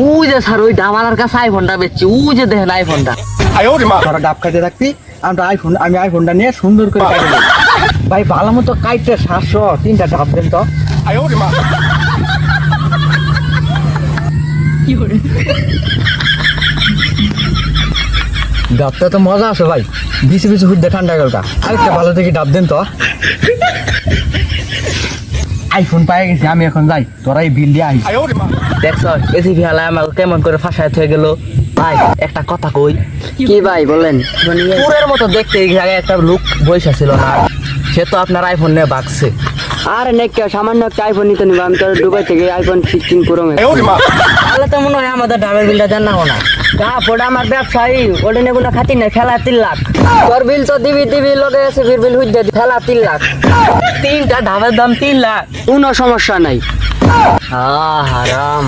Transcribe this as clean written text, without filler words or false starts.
ওই যে স্যার ওই ডামালার কাছে আইফোনটা বেচছি, ওই যে দেখেন আইফোনটা। তোরা ডাব খাইতে থাকবি, আমি আইফোনটা নিয়ে সুন্দর করে কাটে নেব। ভাই ভালো মতো কাইটে 700 3টা ডাব দেন তো। ডাবটা তো মজা আছে ভাই, বিচি বিচি হুদ্দে ঠান্ডা গেলটা। আরেকটা ভালো থেকে ডাব দেন তো। আইফোন পাই গেছি, আমি এখন যাই, তোরা এই বিল দিয়ে আইস। দেখছ এসি ফিহালা আমাকে কেমন করে ফাঁসায় হয়ে গেল। ভাই একটা কথা কই। কি ভাই বলেন? পুরের মতো দেখতে এই জায়গায় একটা লোক বৈশা ছিল না, সে তো আপনার আইফোন নিয়ে বাগছে। আর নেক্কা সামান্য একটা আইফোন নিতে নিব, আমি তো দুবাই থেকে আইফোন 16 প্রো ম্যাক্স। তাহলে তো মনে হয় আমাদের ডাবের বিলটা দেন না না। ওটা আমার ব্যবসায়ী, ওটা নিয়ে কোনো খাতি নাই, ফেলা 3 লাখ। তোর বিল তো দিবি লগে আছে, বিল হুইদ্দে ফেলা 3 লাখ। 3টা ডাবের দাম 3 লাখ। কোনো সমস্যা নাই। হারাম।